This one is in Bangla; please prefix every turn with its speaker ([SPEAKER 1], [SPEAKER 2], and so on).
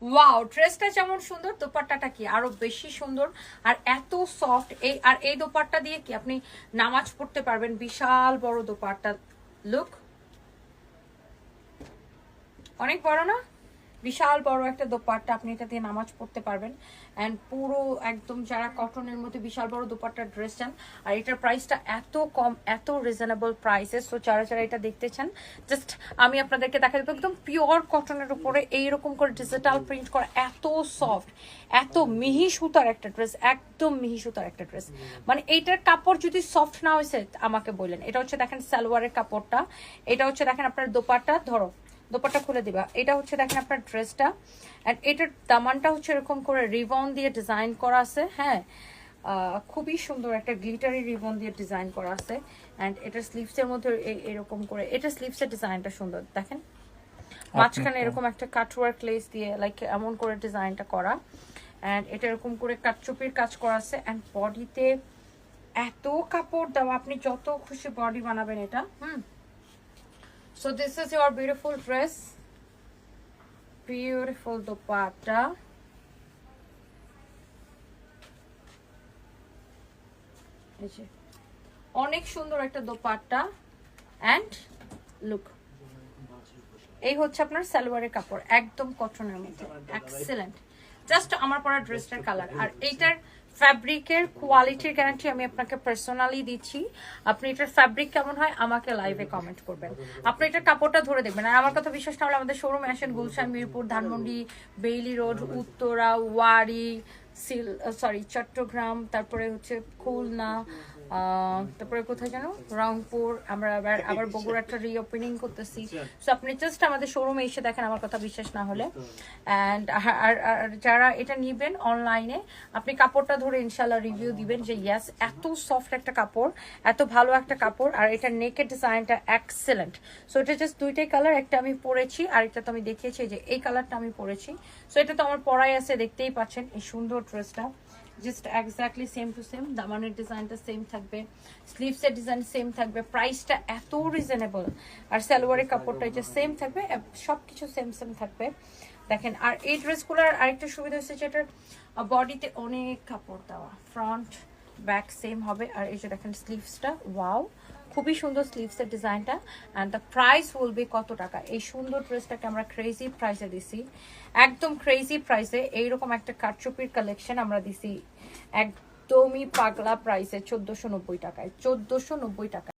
[SPEAKER 1] ওয়াও, ড্রেসটা যেমন সুন্দর, দোপাট্টাটা কি আরো বেশি সুন্দর আর এত সফট। এই দোপাট্টা দিয়ে কি আপনি নামাজ পড়তে পারবেন। বিশাল বড় দোপাট্টা, লুক অনেক বড় না, বিশাল বড় একটা দোপাট্টা, আপনি এটা দিয়ে নামাজ পড়তে পারবেন। অ্যান্ড পুরো একদম যারা কটনের মধ্যে বিশাল বড় দোপাট্টার ড্রেস চান, আর এটার প্রাইসটা এত কম, এত রিজনেবল প্রাইসে। সো যারা যারা এটা দেখতে চান, জাস্ট আমি আপনাদেরকে দেখা দেবো একদম পিওর কটনের উপরে এইরকম করে ডিজিটাল প্রিন্ট করা, এত সফট, এত মিহি সুতার একটা ড্রেস, একদম মিহি সুতার একটা ড্রেস। মানে এইটার কাপড় যদি সফট না হয়েছে আমাকে বললেন। এটা হচ্ছে দেখেন সালোয়ারের কাপড়টা, এটা হচ্ছে দেখেন আপনার দোপাট্টা, ধরো দোপাট্টা খুলে দিবা। এটা হচ্ছে দেখেন আপনার ড্রেসটা, অ্যান্ড এটার দামানটা হচ্ছে এরকম করে রিবন দিয়ে ডিজাইন করা আছে। হ্যাঁ, খুবই সুন্দর একটা গ্লিটারি রিবন দিয়ে ডিজাইন করা আছে। অ্যান্ড এটার স্লিভসের মধ্যে এরকম করে, এটা স্লিভসের ডিজাইনটা সুন্দর দেখেন, মাঝখানে এরকম একটা কাটওয়ার্ক লেস দিয়ে লাইক এমন করে ডিজাইনটা করা। অ্যান্ড এটা এরকম করে কাটচুপির কাজ করা আছে। অ্যান্ড বডিতে এত কাপড় দেওয়া, আপনি যত খুশি বডি বানাবেন এটা। So this is your beautiful dress, beautiful dupatta. অনেক সুন্দর একটা দোপাট্টা। অ্যান্ড লুক, এই হচ্ছে আপনার সালোয়ারের কাপড়, একদম কটনের মধ্যে, এক্সেলেন্ট। জাস্ট আমার পরা ড্রেসটার কালার। আর এইটার ফ্যাব্রিকের কোয়ালিটির গ্যারান্টি আমি আপনাকে পার্সোনালি দিচ্ছি। আপনি এটার ফ্যাব্রিক কেমন হয় আমাকে লাইভে কমেন্ট করবেন, আপনি এটার কাপড়টা ধরে দেখবেন। আর আমার কথা বিশ্বাস না হলে আমাদের শোরুমে আসেন, গুলশান, মিরপুর, ধানমন্ডি, বেইলি রোড, উত্তরা, ওয়ারি, চট্টগ্রাম, তারপরে হচ্ছে খুলনা, তারপরে কোথায় যেন রংপুর, আমরা আবার বগুড়াটা রিওপেনিং করতেছি। সো আপনি জাস্ট আমাদের শোরুমে এসে দেখেন আমার কথা বিশ্বাস না হলে। অ্যান্ড আর যারা এটা নিবেন অনলাইনে, আপনি কাপড়টা ধরে ইনশাল্লাহ রিভিউ দিবেন যে ইয়াস এত সফট একটা কাপড়, এত ভালো একটা কাপড়। আর এটা নেকের ডিজাইনটা এক্সেলেন্ট। সো এটা জাস্ট দুইটাই কালার, একটা আমি পরেছি আর একটা তো আমি দেখিয়েছি যে এই কালারটা আমি পরেছি। সো এটা তো আমার পরাই আছে, দেখতেই পাচ্ছেন এই সুন্দর ড্রেসটা, just exactly same to same. দামানের ডিজাইনটা সেম থাকবে, স্লিভসের ডিজাইন সেম থাকবে, প্রাইসটা এত রিজনেবল। আর সালোয়ারের কাপড়টা এটা সেম থাকবে, সবকিছু সেম সেম থাকবে দেখেন। আর এই ড্রেসগুলোর আরেকটা সুবিধা হচ্ছে যে এটার বডিতে অনেক কাপড় দেওয়া, ফ্রন্ট ব্যাক সেম হবে। আর এই যে দেখেন স্লিভসটা, ওয়াও, খুবই সুন্দর স্লিভসের ডিজাইনটা। And the price will be কত টাকা। এই সুন্দর ড্রেসটাকে আমরা ক্রেজি প্রাইসে দিছি, একদম ক্রেজি প্রাইসে। এইরকম একটা কারচুপির কালেকশন আমরা দিছি একদমই পাগলা প্রাইসে, 1490 টাকায়, 1490 টাকা।